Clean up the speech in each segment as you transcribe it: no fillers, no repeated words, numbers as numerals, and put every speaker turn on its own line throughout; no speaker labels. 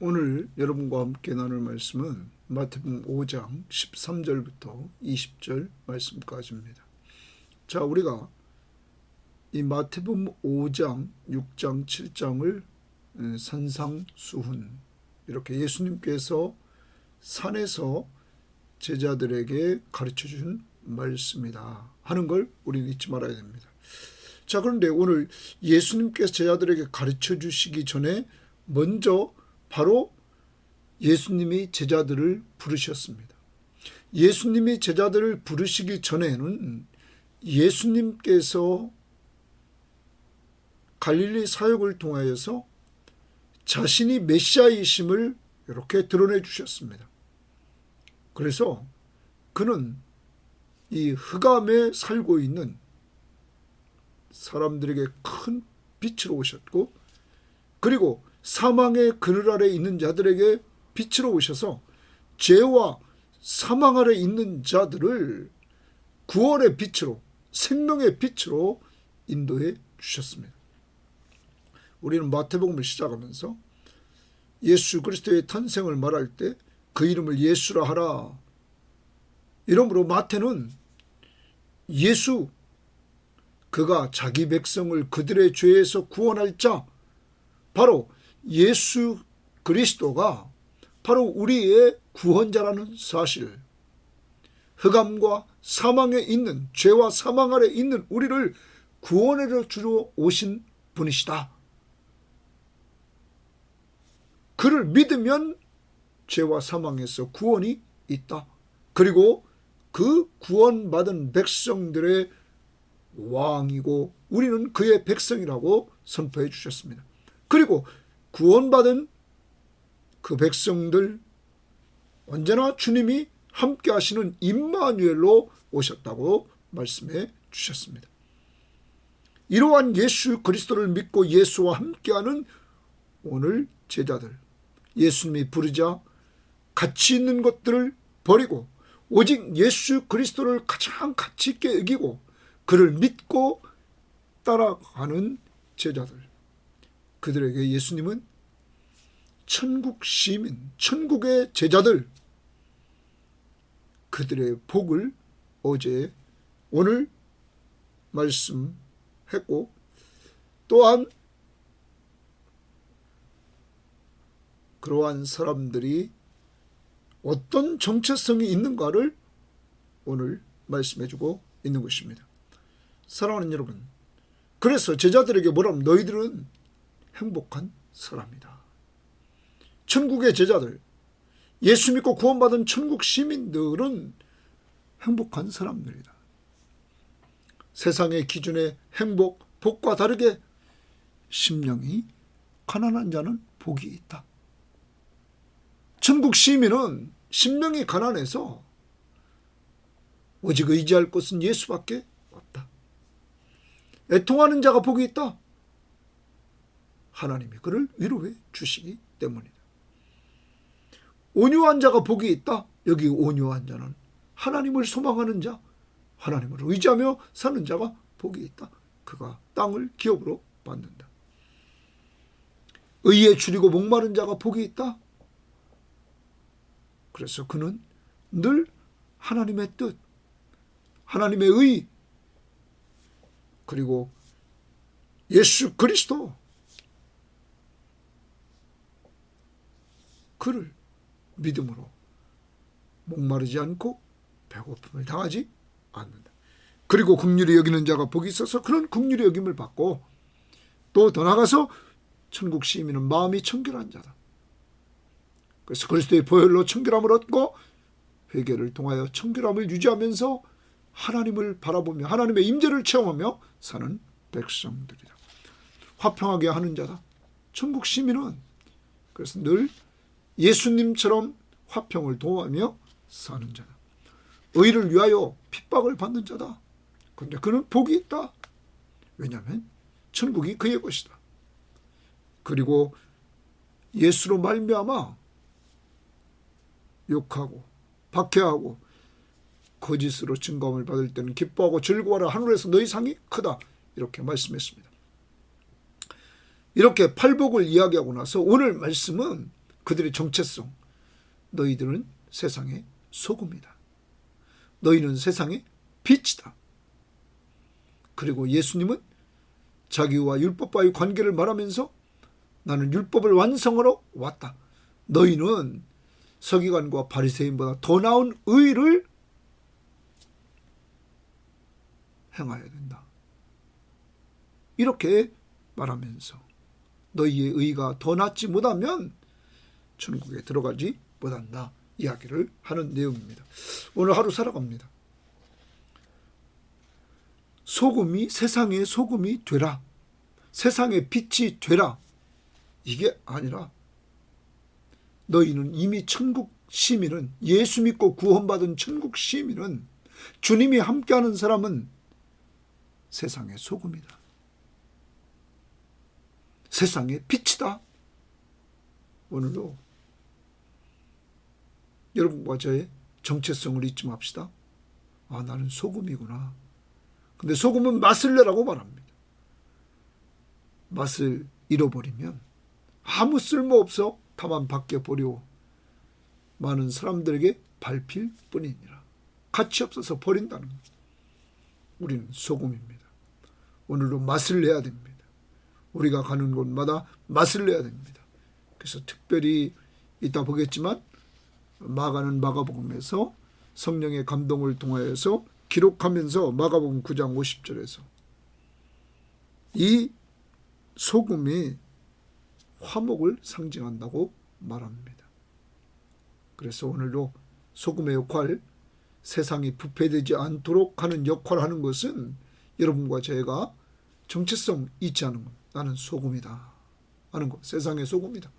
오늘 여러분과 함께 나눌 말씀은 마태복음 5장 13절부터 20절 말씀까지입니다. 자, 우리가 이 마태복음 5장, 6장, 7장을 산상수훈, 이렇게 예수님께서 산에서 제자들에게 가르쳐 준 말씀이다 하는 걸 우리는 잊지 말아야 됩니다. 자, 그런데 오늘 예수님께서 제자들에게 가르쳐 주시기 전에 먼저 바로 예수님이 제자들을 부르셨습니다. 예수님이 제자들을 부르시기 전에는 예수님께서 갈릴리 사역을 통하여서 자신이 메시아이심을 이렇게 드러내 주셨습니다. 그래서 그는 이 흑암에 살고 있는 사람들에게 큰 빛으로 오셨고, 그리고 사망의 그늘 아래 있는 자들에게 빛으로 오셔서 죄와 사망 아래 있는 자들을 구원의 빛으로, 생명의 빛으로 인도해 주셨습니다. 우리는 마태복음을 시작하면서 예수 그리스도의 탄생을 말할 때 그 이름을 예수라 하라, 이러므로 마태는 예수, 그가 자기 백성을 그들의 죄에서 구원할 자, 바로 예수 그리스도가 바로 우리의 구원자라는 사실, 흑암과 사망에 있는, 죄와 사망 아래 있는 우리를 구원해 주러 오신 분이시다. 그를 믿으면 죄와 사망에서 구원이 있다. 그리고 그 구원받은 백성들의 왕이고 우리는 그의 백성이라고 선포해 주셨습니다. 그리고 구원받은 그 백성들, 언제나 주님이 함께 하시는 임마누엘로 오셨다고 말씀해 주셨습니다. 이러한 예수 그리스도를 믿고 예수와 함께하는 오늘 제자들, 예수님이 부르자 가치 있는 것들을 버리고 오직 예수 그리스도를 가장 가치 있게 여기고 그를 믿고 따라가는 제자들, 그들에게 예수님은 천국 시민, 천국의 제자들, 그들의 복을 어제, 오늘 말씀했고, 또한 그러한 사람들이 어떤 정체성이 있는가를 오늘 말씀해주고 있는 것입니다. 사랑하는 여러분, 그래서 제자들에게 뭐라면 너희들은 행복한 사람이다. 천국의 제자들, 예수 믿고 구원받은 천국 시민들은 행복한 사람들이다. 세상의 기준의 행복, 복과 다르게 심령이 가난한 자는 복이 있다. 천국 시민은 심령이 가난해서 오직 의지할 곳은 예수밖에 없다. 애통하는 자가 복이 있다. 하나님이 그를 위로해 주시기 때문이다. 온유한 자가 복이 있다. 여기 온유한 자는 하나님을 소망하는 자, 하나님을 의지하며 사는 자가 복이 있다. 그가 땅을 기업으로 받는다. 의에 줄이고 목마른 자가 복이 있다. 그래서 그는 늘 하나님의 뜻, 하나님의 의, 그리고 예수 그리스도, 그를 믿음으로 목마르지 않고 배고픔을 당하지 않는다. 그리고 긍휼히 여기는 자가 복이 있어서 그런 긍휼히 여김을 받고, 또 더 나아가서 천국 시민은 마음이 청결한 자다. 그래서 그리스도의 보혈로 청결함을 얻고 회개를 통하여 청결함을 유지하면서 하나님을 바라보며 하나님의 임재를 체험하며 사는 백성들이다. 화평하게 하는 자다. 천국 시민은 그래서 늘 예수님처럼 화평을 도하며 사는 자다. 의를 위하여 핍박을 받는 자다. 그런데 그는 복이 있다. 왜냐하면 천국이 그의 것이다. 그리고 예수로 말미암아 욕하고 박해하고 거짓으로 증거함을 받을 때는 기뻐하고 즐거워하라. 하늘에서 너희 상이 크다. 이렇게 말씀했습니다. 이렇게 팔복을 이야기하고 나서 오늘 말씀은 그들의 정체성. 너희들은 세상의 소금이다. 너희는 세상의 빛이다. 그리고 예수님은 자기와 율법과의 관계를 말하면서 나는 율법을 완성하러 왔다. 너희는 서기관과 바리새인보다 더 나은 의를 행해야 된다. 이렇게 말하면서 너희의 의가 더 낫지 못하면 천국에 들어가지 못한다. 이야기를 하는 내용입니다. 오늘 하루 살아갑니다. 소금이 세상의 소금이 되라. 세상의 빛이 되라. 이게 아니라 너희는 이미 천국 시민은, 예수 믿고 구원받은 천국 시민은, 주님이 함께하는 사람은 세상의 소금이다. 세상의 빛이다. 오늘도 여러분과 저의 정체성을 잊지 맙시다. 아, 나는 소금이구나. 근데 소금은 맛을 내라고 말합니다. 맛을 잃어버리면 아무 쓸모없어 다만 밖에 버리고 많은 사람들에게 밟힐 뿐이니라. 가치 없어서 버린다는 것. 우리는 소금입니다. 오늘도 맛을 내야 됩니다. 우리가 가는 곳마다 맛을 내야 됩니다. 그래서 특별히 이따 보겠지만 마가는 마가복음에서 성령의 감동을 통하여서 기록하면서 마가복음 9장 50절에서 이 소금이 화목을 상징한다고 말합니다. 그래서 오늘도 소금의 역할, 세상이 부패되지 않도록 하는 역할을 하는 것은 여러분과 제가 정체성 잊지 않은 것. 나는 소금이다 하는 것. 세상의 소금이다.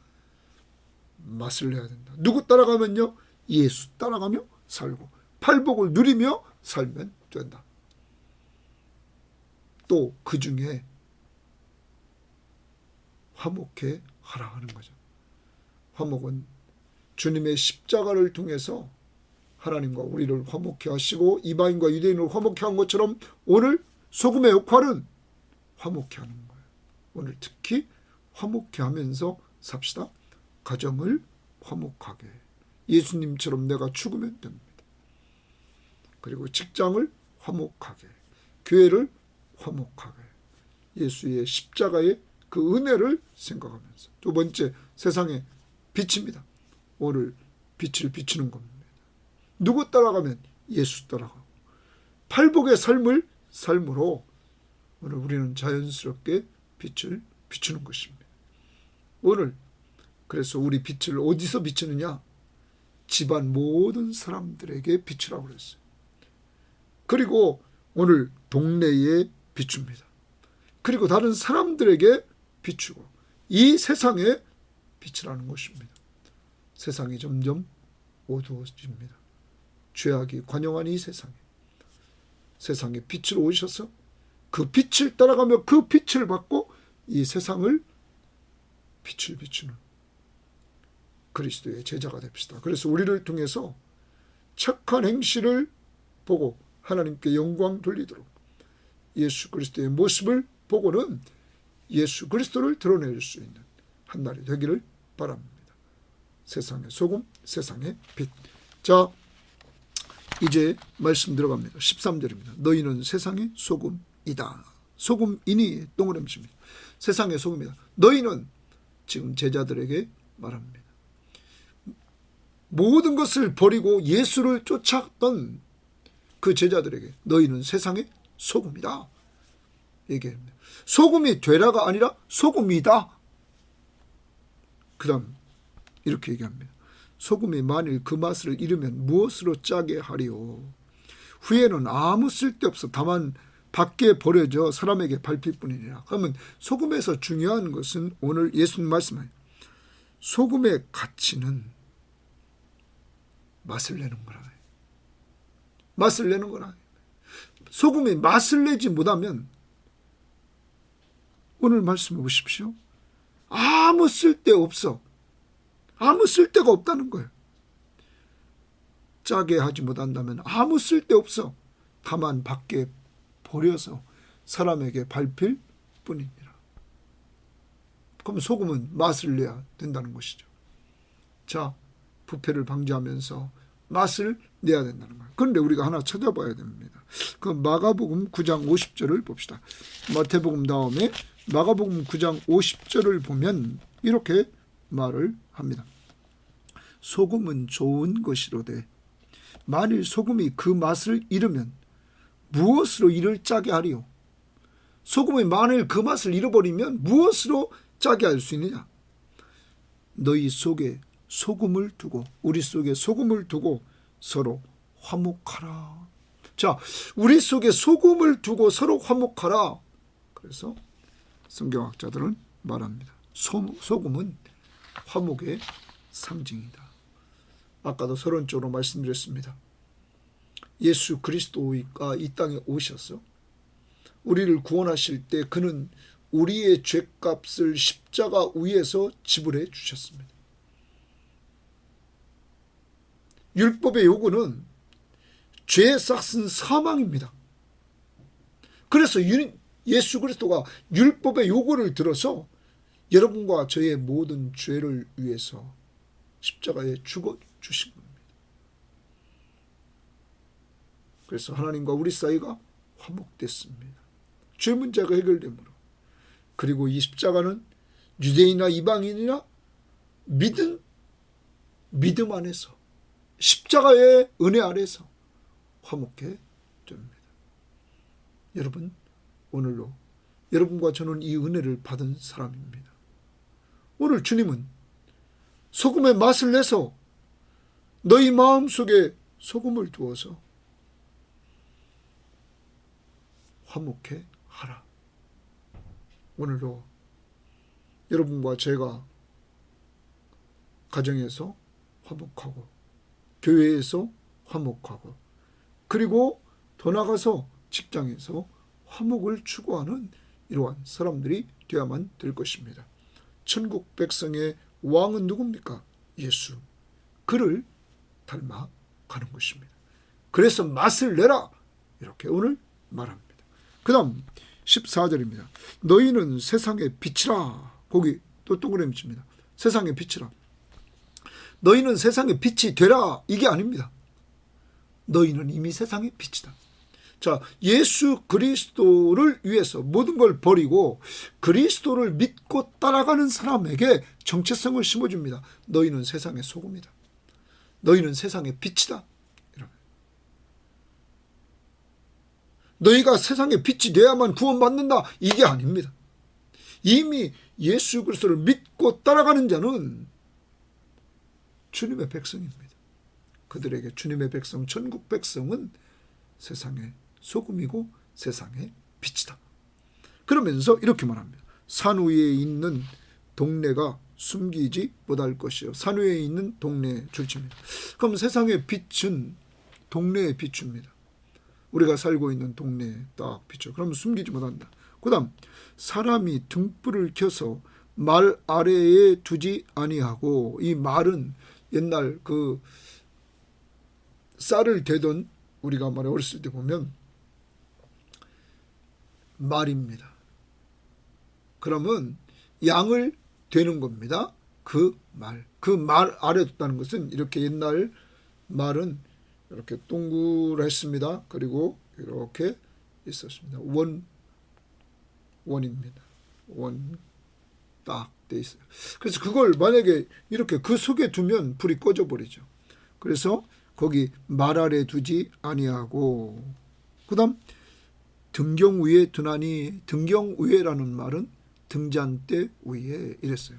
맛을 내야 된다. 누구 따라가면요? 예수 따라가며 살고 팔복을 누리며 살면 된다. 또 그 중에 화목해 하라 하는 거죠. 화목은 주님의 십자가를 통해서 하나님과 우리를 화목해 하시고 이방인과 유대인을 화목해 한 것처럼 오늘 소금의 역할은 화목해 하는 거예요. 오늘 특히 화목해 하면서 삽시다. 가정을 화목하게. 예수님처럼 내가 죽으면 됩니다. 그리고 직장을 화목하게. 교회를 화목하게. 예수의 십자가의 그 은혜를 생각하면서. 두 번째, 세상의 빛입니다. 오늘 빛을 비추는 겁니다. 누구 따라가면 예수 따라가고 팔복의 삶을 삶으로 오늘 우리는 자연스럽게 빛을 비추는 것입니다. 오늘 그래서 우리 빛을 어디서 비추느냐? 집안 모든 사람들에게 비추라고 그랬어요. 그리고 오늘 동네에 비춥니다. 그리고 다른 사람들에게 비추고 이 세상에 빛이라는 것입니다. 세상이 점점 어두워집니다. 죄악이 관영한 이 세상에 빛으로 오셔서 그 빛을 따라가며 그 빛을 받고 이 세상을 빛을 비추는 그리스도의 제자가 됩시다. 그래서 우리를 통해서 착한 행실을 보고 하나님께 영광 돌리도록 예수 그리스도의 모습을 보고는 예수 그리스도를 드러낼 수 있는 한 날이 되기를 바랍니다. 세상의 소금, 세상의 빛. 자, 이제 말씀 들어갑니다. 13절입니다. 너희는 세상의 소금이다. 소금이니 동그라미입니다. 세상의 소금이다. 너희는 지금 제자들에게 말합니다. 모든 것을 버리고 예수를 쫓았던 그 제자들에게 너희는 세상의 소금이다. 얘기합니다. 소금이 되라가 아니라 소금이다. 그 다음 이렇게 얘기합니다. 소금이 만일 그 맛을 잃으면 무엇으로 짜게 하리요. 후에는 아무 쓸데없어 다만 밖에 버려져 사람에게 밟힐 뿐이니라. 그러면 소금에서 중요한 것은 오늘 예수님 말씀하세요. 소금의 가치는 맛을 내는 거라. 맛을 내는 거라. 소금이 맛을 내지 못하면 오늘 말씀해 보십시오. 아무 쓸데없어. 아무 쓸데가 없다는 거예요. 짜게 하지 못한다면 아무 쓸데없어. 다만 밖에 버려서 사람에게 밟힐 뿐이니라. 그럼 소금은 맛을 내야 된다는 것이죠. 자, 부패를 방지하면서 맛을 내야 된다는 거예요. 그런데 우리가 하나 찾아봐야 됩니다. 그 마가복음 9장 50절을 봅시다. 마태복음 다음에 마가복음 9장 50절을 보면 이렇게 말을 합니다. 소금은 좋은 것이로되 만일 소금이 그 맛을 잃으면 무엇으로 이를 짜게 하리요? 소금이 만일 그 맛을 잃어버리면 무엇으로 짜게 할 수 있느냐? 너희 속에 소금을 두고, 우리 속에 소금을 두고 서로 화목하라. 자, 우리 속에 소금을 두고 서로 화목하라. 그래서 성경학자들은 말합니다. 소금은 화목의 상징이다. 아까도 서론적으로 말씀드렸습니다. 예수 그리스도가 이 땅에 오셔서 우리를 구원하실 때 그는 우리의 죄값을 십자가 위에서 지불해 주셨습니다. 율법의 요구는 죄의 삭은 사망입니다. 그래서 예수 그리스도가 율법의 요구를 들어서 여러분과 저의 모든 죄를 위해서 십자가에 죽어 주신 겁니다. 그래서 하나님과 우리 사이가 화목됐습니다. 죄 문제가 해결되므로. 그리고 이 십자가는 유대인이나 이방인이나 믿음 안에서 십자가의 은혜 아래서 화목해 됩니다. 여러분, 오늘로 여러분과 저는 이 은혜를 받은 사람입니다. 오늘 주님은 소금의 맛을 내서 너희 마음속에 소금을 두어서 화목해 하라. 오늘도 여러분과 제가 가정에서 화목하고 교회에서 화목하고 그리고 더 나아가서 직장에서 화목을 추구하는 이러한 사람들이 되어야만 될 것입니다. 천국 백성의 왕은 누굽니까? 예수. 그를 닮아가는 것입니다. 그래서 맛을 내라. 이렇게 오늘 말합니다. 그 다음 14절입니다. 너희는 세상의 빛이라. 거기 또 동그라미 칩니다. 세상의 빛이라. 너희는 세상의 빛이 되라. 이게 아닙니다. 너희는 이미 세상의 빛이다. 자, 예수 그리스도를 위해서 모든 걸 버리고 그리스도를 믿고 따라가는 사람에게 정체성을 심어줍니다. 너희는 세상의 소금이다. 너희는 세상의 빛이다. 너희가 세상의 빛이 되어야만 구원받는다. 이게 아닙니다. 이미 예수 그리스도를 믿고 따라가는 자는 주님의 백성입니다. 그들에게 주님의 백성, 천국 백성은 세상의 소금이고 세상의 빛이다. 그러면서 이렇게 말합니다. 산 위에 있는 동네가 숨기지 못할 것이요. 산 위에 있는 동네에 줄칩니다. 그럼 세상의 빛은 동네에 비춥니다. 우리가 살고 있는 동네에 딱 비춰. 그러면 숨기지 못한다. 그 다음 사람이 등불을 켜서 말 아래에 두지 아니하고, 이 말은 옛날 그 쌀을 대던, 우리가 말에 어렸을 때 보면 말입니다. 그러면 양을 되는 겁니다. 그 말 아래 뒀다는 것은 이렇게 옛날 말은 이렇게 동그랬습니다. 그리고 이렇게 있었습니다. 원입니다. 원 딱 돼 있어요. 그래서 그걸 만약에 이렇게 그 속에 두면 불이 꺼져 버리죠. 그래서 거기 말 아래 두지 아니하고, 그다음 등경 위에 두나니, 등경 위에라는 말은 등잔대 위에 이랬어요.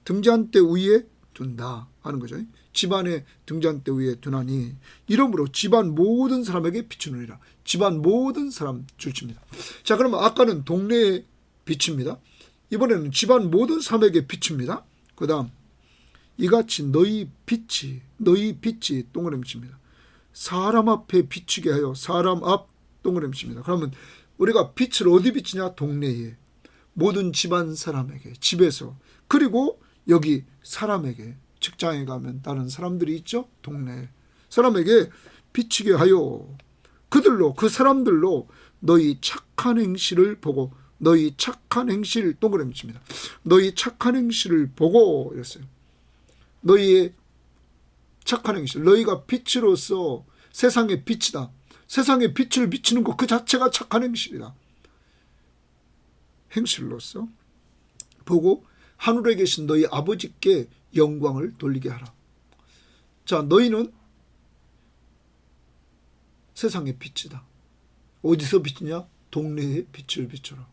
등잔대 위에 둔다 하는 거죠. 집안의 등잔대 위에 두나니 이러므로 집안 모든 사람에게 비추느니라. 집안 모든 사람 줄칩니다. 자, 그러면 아까는 동네에 비춥니다. 이번에는 집안 모든 사람에게 비춥니다. 그 다음 이같이 너희 빛이 동그라미 칩니다. 사람 앞에 비추게 하여, 사람 앞 동그라미 칩니다. 그러면 우리가 빛을 어디 비치냐? 동네에, 모든 집안 사람에게, 집에서, 그리고 여기 사람에게, 직장에 가면 다른 사람들이 있죠. 동네 사람에게 비추게 하여 그들로, 그 사람들로 너희 착한 행실을 보고, 너희 착한 행실 동그라미 칩니다. 너희 착한 행실을 보고 이랬어요. 너희의 착한 행실. 너희가 빛으로서 세상의 빛이다. 세상에 빛을 비추는 것 그 자체가 착한 행실이다. 행실로서 보고 하늘에 계신 너희 아버지께 영광을 돌리게 하라. 자, 너희는 세상의 빛이다. 어디서 빛이냐? 동네에 빛을 비춰라.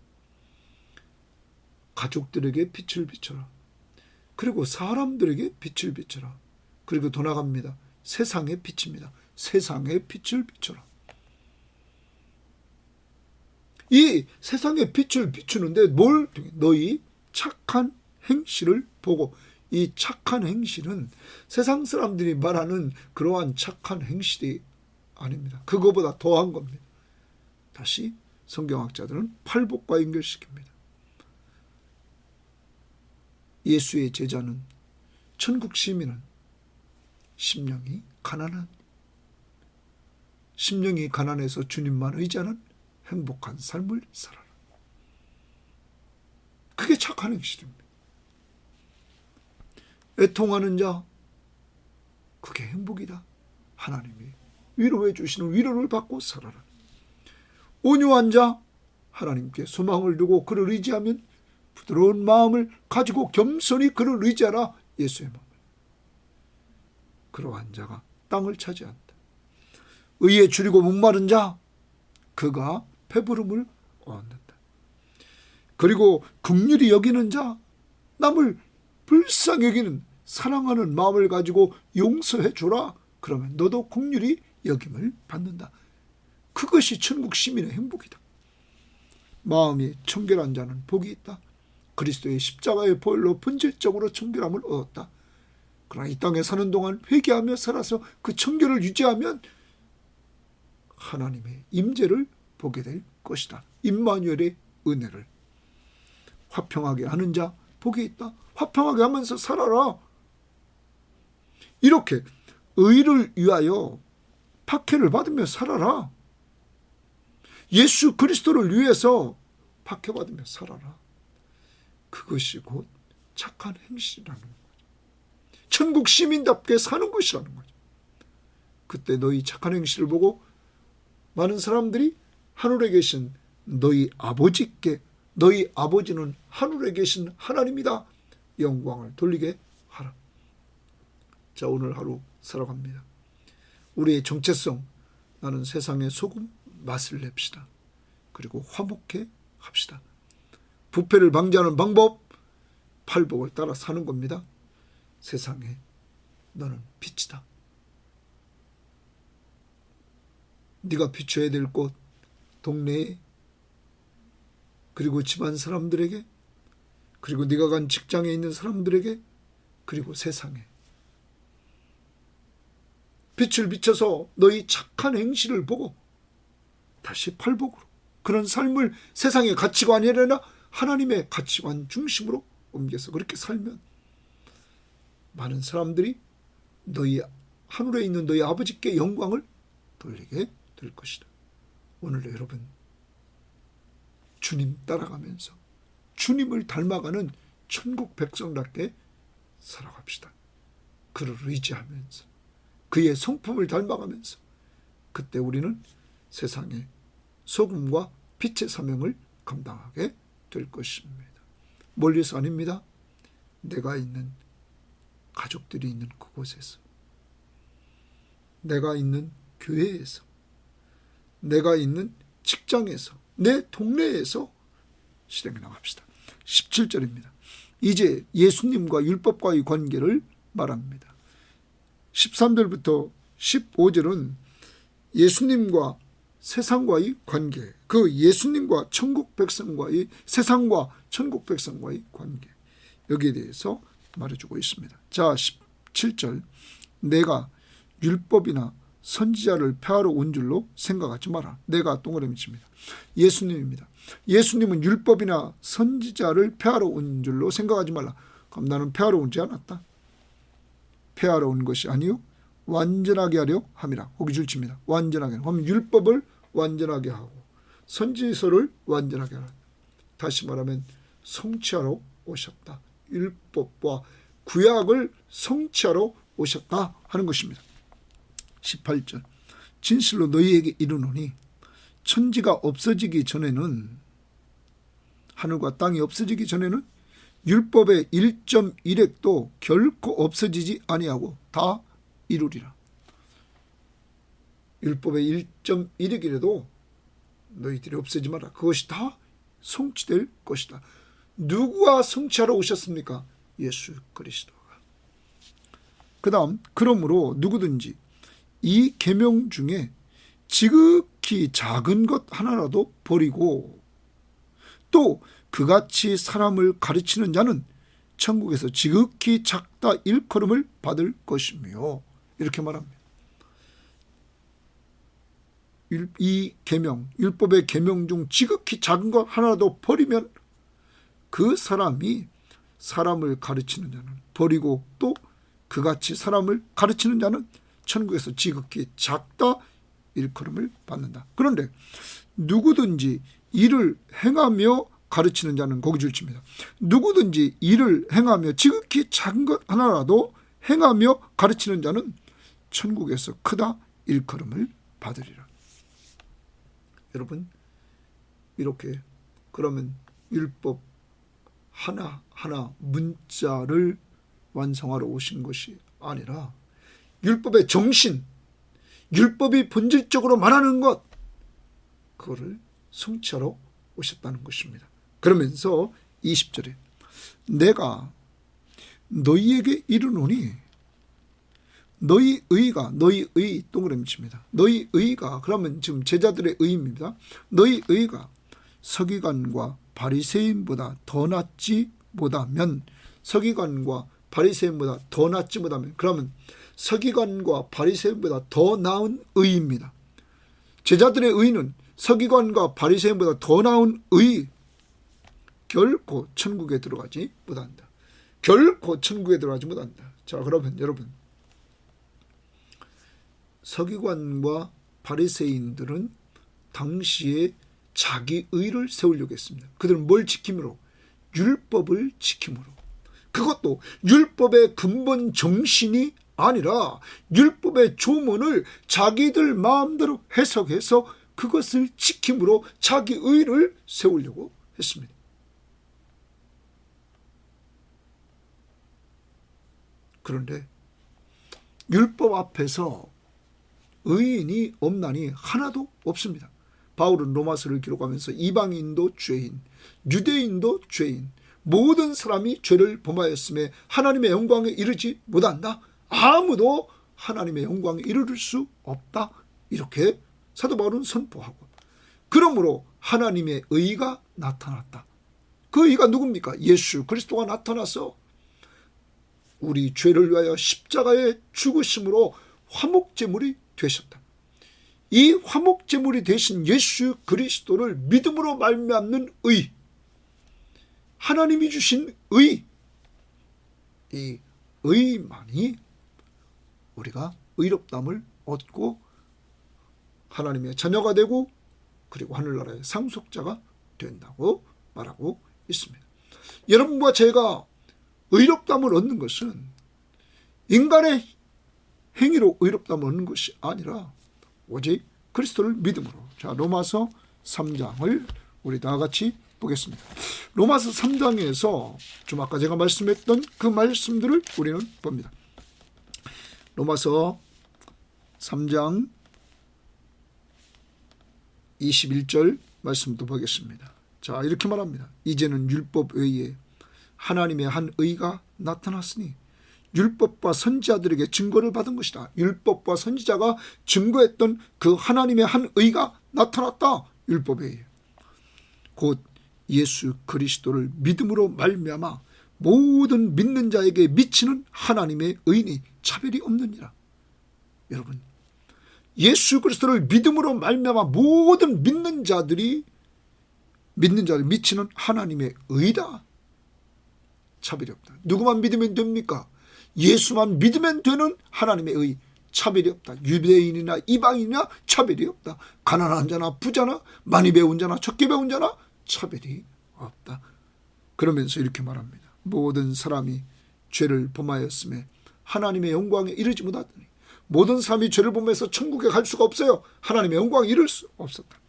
가족들에게 빛을 비춰라. 그리고 사람들에게 빛을 비춰라. 그리고 더 나갑니다. 세상의 빛입니다. 세상의 빛을 비춰라. 이 세상의 빛을 비추는데 뭘? 너희 착한 행실을 보고, 이 착한 행실은 세상 사람들이 말하는 그러한 착한 행실이 아닙니다. 그거보다 더한 겁니다. 다시 성경학자들은 팔복과 연결시킵니다. 예수의 제자는, 천국 시민은 심령이 가난한, 심령이 가난해서 주님만 의지하는 행복한 삶을 살아라. 그게 착한 행실입니다. 애통하는 자, 그게 행복이다. 하나님이 위로해 주시는 위로를 받고 살아라. 온유한 자, 하나님께 소망을 두고 그를 의지하면 부드러운 마음을 가지고 겸손히 그를 의지하라. 예수의 마음을. 그러한 자가 땅을 차지한다. 의에 줄이고 목마른 자, 그가 배부름을 얻는다. 그리고 긍휼히 여기는 자, 남을 불쌍히 여기는 사랑하는 마음을 가지고 용서해 주라. 그러면 너도 긍휼히 여김을 받는다. 그것이 천국 시민의 행복이다. 마음이 청결한 자는 복이 있다. 그리스도의 십자가의 보혈로 본질적으로 청결함을 얻었다. 그러나 이 땅에 사는 동안 회개하며 살아서 그 청결을 유지하면 하나님의 임재를 보게 될 것이다. 임마누엘의 은혜를. 화평하게 하는 자 복이 있다. 화평하게 하면서 살아라. 이렇게 의를 위하여 박해를 받으며 살아라. 예수 그리스도를 위해서 박해받으며 살아라. 그것이 곧 착한 행실이라는 거죠. 천국 시민답게 사는 것이라는 거죠. 그때 너희 착한 행실을 보고 많은 사람들이 하늘에 계신 너희 아버지께, 너희 아버지는 하늘에 계신 하나님이다, 영광을 돌리게 하라. 자, 오늘 하루 살아갑니다. 우리의 정체성, 나는 세상의 소금 맛을 냅시다. 그리고 화목해 합시다. 부패를 방지하는 방법, 팔복을 따라 사는 겁니다. 세상에 너는 빛이다. 네가 비춰야 될 곳, 동네에, 그리고 집안 사람들에게, 그리고 네가 간 직장에 있는 사람들에게, 그리고 세상에 빛을 비춰서 너희 착한 행실을 보고 다시 팔복으로 그런 삶을 세상의 가치관이 아니라 하나님의 가치관 중심으로 옮겨서 그렇게 살면 많은 사람들이 너희 하늘에 있는 너희 아버지께 영광을 돌리게 될 것이다. 오늘 여러분, 주님 따라가면서 주님을 닮아가는 천국 백성답게 살아갑시다. 그를 의지하면서 그의 성품을 닮아가면서 그때 우리는 세상의 소금과 빛의 사명을 감당하게 될 것입니다. 멀리서 아닙니다. 내가 있는 가족들이 있는 그곳에서, 내가 있는 교회에서, 내가 있는 직장에서, 내 동네에서 실행해 나갑시다. 17절입니다. 이제 예수님과 율법과의 관계를 말합니다. 13절부터 15절은 예수님과 세상과의 관계, 그 예수님과 천국 백성과의, 세상과 천국 백성과의 관계, 여기에 대해서 말해주고 있습니다. 자, 17절. 내가 율법이나 선지자를 폐하러 온 줄로 생각하지 마라. 내가 동그라미 칩니다. 예수님입니다. 예수님은 율법이나 선지자를 폐하러 온 줄로 생각하지 말라. 그럼 나는 폐하러 오지 않았다. 폐하러 온 것이 아니요 완전하게 하려 함이라. 거기 줄 칩니다. 완전하게. 그럼 율법을 완전하게 하고 선지서를 완전하게 하라. 다시 말하면 성취하러 오셨다. 율법과 구약을 성취하러 오셨다 하는 것입니다. 18절 진실로 너희에게 이르노니 천지가 없어지기 전에는, 하늘과 땅이 없어지기 전에는 율법의 1.1획도 결코 없어지지 아니하고 다 이루리라. 율법의 1.1획이라도 너희들이 없애지 마라. 그것이 다 성취될 것이다. 누구가 성취하러 오셨습니까? 예수 그리스도가. 그 다음, 그러므로 누구든지 이 계명 중에 지극히 작은 것 하나라도 버리고 또 그같이 사람을 가르치는 자는 천국에서 지극히 작다 일컬음을 받을 것이며, 이렇게 말합니다. 이 계명, 율법의 계명 중 지극히 작은 것 하나라도 버리면 그 사람이 사람을 가르치는 자는, 버리고 또 그같이 사람을 가르치는 자는 천국에서 지극히 작다 일컬음을 받는다. 그런데 누구든지 이를 행하며 가르치는 자는, 거기 줄칩니다. 누구든지 이를 행하며 지극히 작은 것 하나라도 행하며 가르치는 자는 천국에서 크다 일컬음을 받으리라. 여러분, 이렇게 그러면 율법 하나하나 문자를 완성하러 오신 것이 아니라 율법의 정신, 율법이 본질적으로 말하는 것, 그거를 성취하러 오셨다는 것입니다. 그러면서 20절에 내가 너희에게 이르노니, 너희 의가, 너희 의 동그라미 칩니다. 너희 의가, 그러면 지금 제자들의 의입니다. 너희 의가 서기관과 바리새인보다 더 낫지 못하면, 서기관과 바리새인보다 더 낫지 못하면, 그러면 서기관과 바리새인보다 더 나은 의입니다. 제자들의 의는 서기관과 바리새인보다 더 나은 의, 결코 천국에 들어가지 못한다. 결코 천국에 들어가지 못한다. 자, 그러면 여러분, 서기관과 바리새인들은 당시에 자기 의를 세우려고 했습니다. 그들은 뭘 지킴으로? 율법을 지킴으로. 그것도 율법의 근본 정신이 아니라 율법의 조문을 자기들 마음대로 해석해서 그것을 지킴으로 자기 의를 세우려고 했습니다. 그런데 율법 앞에서 의인이 없나니 하나도 없습니다. 바울은 로마서를 기록하면서 이방인도 죄인, 유대인도 죄인, 모든 사람이 죄를 범하였음에 하나님의 영광에 이르지 못한다. 아무도 하나님의 영광에 이르를 수 없다. 이렇게 사도 바울은 선포하고, 그러므로 하나님의 의가 나타났다. 그 의가 누굽니까? 예수 그리스도가 나타나서 우리 죄를 위하여 십자가에 죽으심으로 화목제물이 되셨다. 이 화목제물이 되신 예수 그리스도를 믿음으로 말미암는 의, 하나님이 주신 의, 이 의만이 우리가 의롭다함을 얻고 하나님의 자녀가 되고 그리고 하늘나라의 상속자가 된다고 말하고 있습니다. 여러분과 제가 의롭다함을 얻는 것은 인간의 행위로 의롭다함을 얻는 것이 아니라 오직 그리스도를 믿음으로. 자, 로마서 3장을 우리 다 같이 보겠습니다. 로마서 3장에서 좀 아까 제가 말씀했던 그 말씀들을 우리는 봅니다. 로마서 3장 21절 말씀도 보겠습니다. 자, 이렇게 말합니다. 이제는 율법 외에 하나님의 한 의가 나타났으니 율법과 선지자들에게 증거를 받은 것이다. 율법과 선지자가 증거했던 그 하나님의 한 의가 나타났다. 율법에 의해. 곧 예수 그리스도를 믿음으로 말미암아 모든 믿는 자에게 미치는 하나님의 의니 차별이 없느니라. 여러분, 예수 그리스도를 믿음으로 말미암아 모든 믿는 자들이 미치는 하나님의 의다. 차별이 없다. 누구만 믿으면 됩니까? 예수만 믿으면 되는 하나님의 의, 차별이 없다. 유대인이나 이방인이나 차별이 없다. 가난한 자나 부자나 많이 배운 자나 적게 배운 자나 차별이 없다. 그러면서 이렇게 말합니다. 모든 사람이 죄를 범하였음에 하나님의 영광에 이르지 못하더니 모든 사람이 죄를 범해서 천국에 갈 수가 없어요. 하나님의 영광에 이를 수 없었다.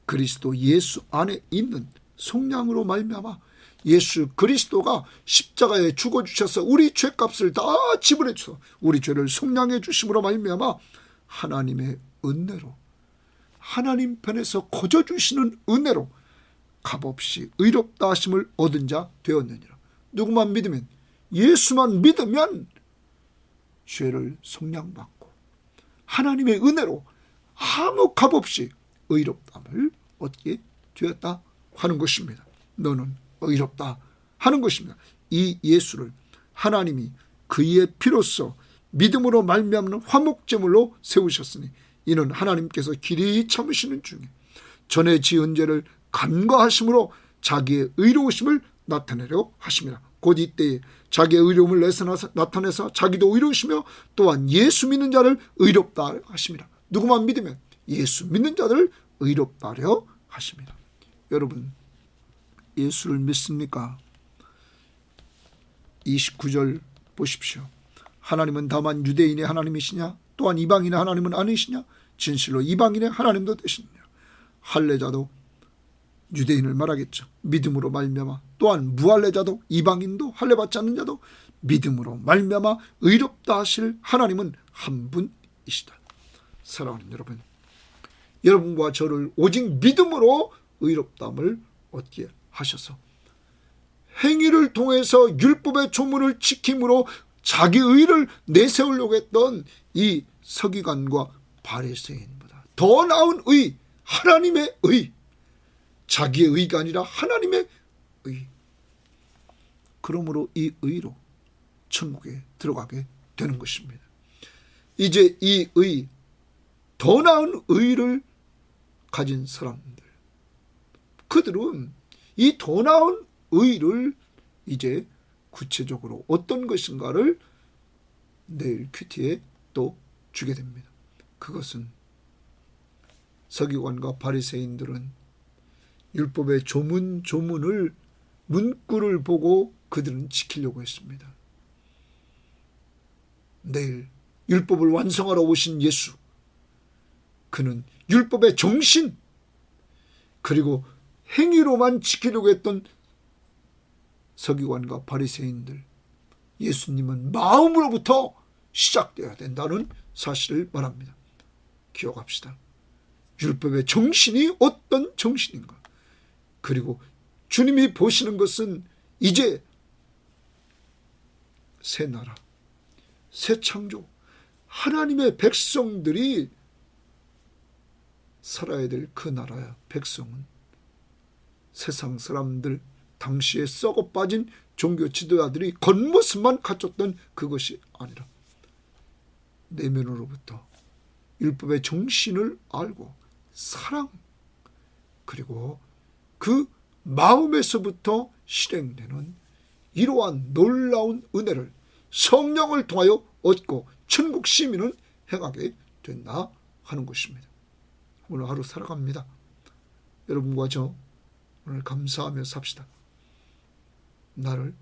그리스도 예수 안에 있는 속량으로 말미암아 예수 그리스도가 십자가에 죽어주셔서 우리 죄값을 다 지불해 주셔서 우리 죄를 속량해 주심으로 말미암아 하나님의 은혜로, 하나님 편에서 거저 주시는 은혜로 값없이 의롭다 하심을 얻은 자 되었느니라. 누구만 믿으면, 예수만 믿으면 죄를 속량받고 하나님의 은혜로 아무 값없이 의롭다함을 얻게 되었다 하는 것입니다. 너는 의롭다 하는 것입니다. 이 예수를 하나님이 그의 피로써 믿음으로 말미암는 화목제물로 세우셨으니 이는 하나님께서 길이 참으시는 중에 전에 지은 죄를 간과하심으로 자기의 의로우심을 나타내려 하심이라. 곧 이때에 자기의 의로움을 나타내서 자기도 의로우시며 또한 예수 믿는 자를 의롭다 하심이라. 누구만 믿으면 예수 믿는 자를 의롭다 하려 하심이라. 여러분, 예수를 믿습니까? 29절 보십시오. 하나님은 다만 유대인의 하나님이시냐? 또한 이방인의 하나님은 아니시냐? 진실로 이방인의 하나님도 되시느냐? 할례자도 유대인을 말하겠죠. 믿음으로 말미암아. 또한 무할례자도 이방인도 할례받지 않는 자도 믿음으로 말미암아 의롭다 하실 하나님은 한 분이시다. 사랑하는 여러분, 여러분과 저를 오직 믿음으로 의롭다함을 얻게 하셔서 행위를 통해서 율법의 조문을 지킴으로 자기 의를 내세우려고 했던 이 서기관과 바리새인보다 더 나은 의, 하나님의 의, 자기의 의가 아니라 하나님의 의, 그러므로 이 의로 천국에 들어가게 되는 것입니다. 이제 이 의, 더 나은 의를 가진 사람들, 그들은 이 더 나은 의를 이제 구체적으로 어떤 것인가를 내일 큐티에 또 주게 됩니다. 그것은 서기관과 바리새인들은 율법의 조문을 문구를 보고 그들은 지키려고 했습니다. 내일 율법을 완성하러 오신 예수, 그는 율법의 정신 그리고 행위로만 지키려고 했던 서기관과 바리새인들, 예수님은 마음으로부터 시작되어야 된다는 사실을 말합니다. 기억합시다. 율법의 정신이 어떤 정신인가? 그리고 주님이 보시는 것은 이제 새 나라, 새 창조, 하나님의 백성들이 살아야 될 그 나라야. 백성은 세상 사람들, 당시에 썩어 빠진 종교 지도자들이 겉모습만 갖췄던 그것이 아니라 내면으로부터 율법의 정신을 알고 사랑, 그리고 그 마음에서부터 실행되는 이러한 놀라운 은혜를 성령을 통하여 얻고 천국 시민은 행하게 된다 하는 것입니다. 오늘 하루 살아갑니다. 여러분과 저 오늘 감사하며 삽시다. 나를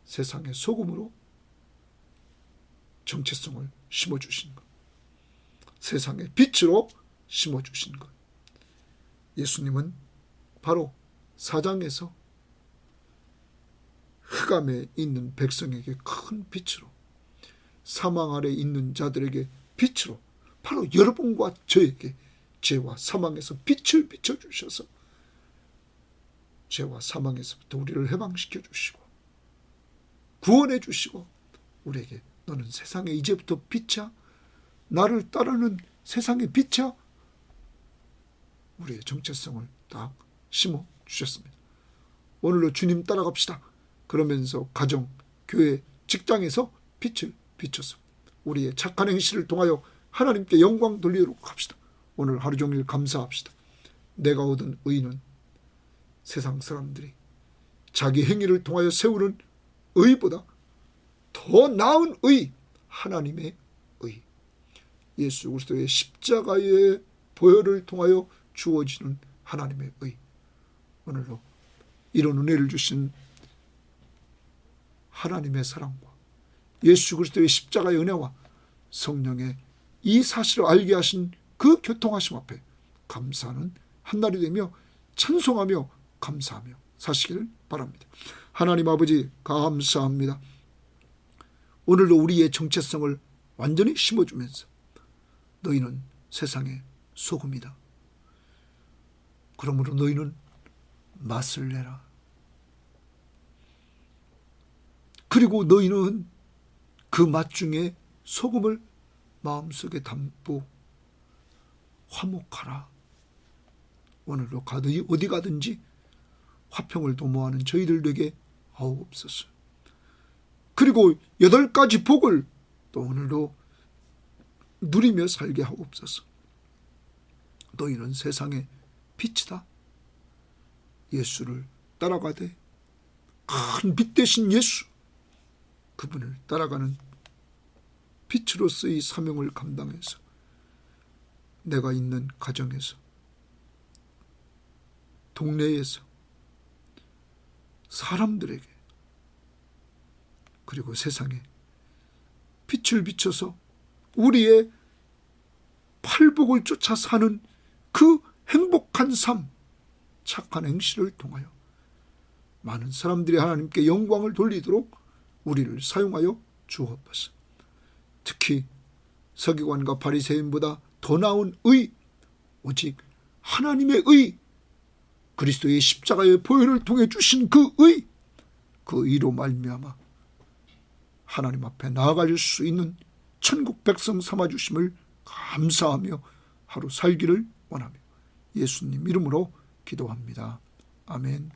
세상의 소금으로 정체성을 심어주신 것, 세상의 빛으로 심어주신 것. 예수님은 바로 사장에서 흑암에 있는 백성에게 큰 빛으로, 사망 아래 있는 자들에게 빛으로, 바로 여러분과 저에게 죄와 사망에서 빛을 비춰주셔서 죄와 사망에서부터 우리를 해방시켜 주시고 구원해 주시고 우리에게 너는 세상에 이제부터 빛이야, 나를 따르는 세상의 빛이야, 우리의 정체성을 딱 심어 주셨습니다. 오늘로 주님 따라갑시다. 그러면서 가정, 교회, 직장에서 빛을 비춰서 우리의 착한 행실을 통하여 하나님께 영광 돌리도록 합시다. 오늘 하루 종일 감사합시다. 내가 얻은 의는 세상 사람들이 자기 행위를 통하여 세우는 의보다 더 나은 의, 하나님의 의, 예수 그리스도의 십자가의 보혈을 통하여 주어지는 하나님의 의. 오늘로 이런 은혜를 주신 하나님의 사랑과 예수 그리스도의 십자가의 은혜와 성령의 이 사실을 알게 하신 그 교통하심 앞에 감사하는 한 날이 되며 찬송하며 감사하며 사시기를 바랍니다. 하나님 아버지 감사합니다. 오늘도 우리의 정체성을 완전히 심어주면서 너희는 세상의 소금이다. 그러므로 너희는 맛을 내라. 그리고 너희는 그 맛 중에 소금을 마음속에 담고 화목하라. 오늘도 어디 가든지 화평을 도모하는 저희들에게 하옵소서. 그리고 8가지 복을 또 오늘도 누리며 살게 하옵소서. 너희는 세상의 빛이다. 예수를 따라가되 큰 빛 대신 예수, 그분을 따라가는 빛으로서의 사명을 감당해서 내가 있는 가정에서, 동네에서, 사람들에게, 그리고 세상에 빛을 비춰서 우리의 팔복을 쫓아 사는 그 행복한 삶, 착한 행실을 통하여 많은 사람들이 하나님께 영광을 돌리도록 우리를 사용하여 주옵소서. 특히 서기관과 바리새인보다 더 나은 의, 오직 하나님의 의, 그리스도의 십자가의 보혈을 통해 주신 그 의로 말미암아 하나님 앞에 나아갈 수 있는 천국 백성 삼아주심을 감사하며 하루 살기를 원하며 예수님 이름으로 기도합니다. 아멘.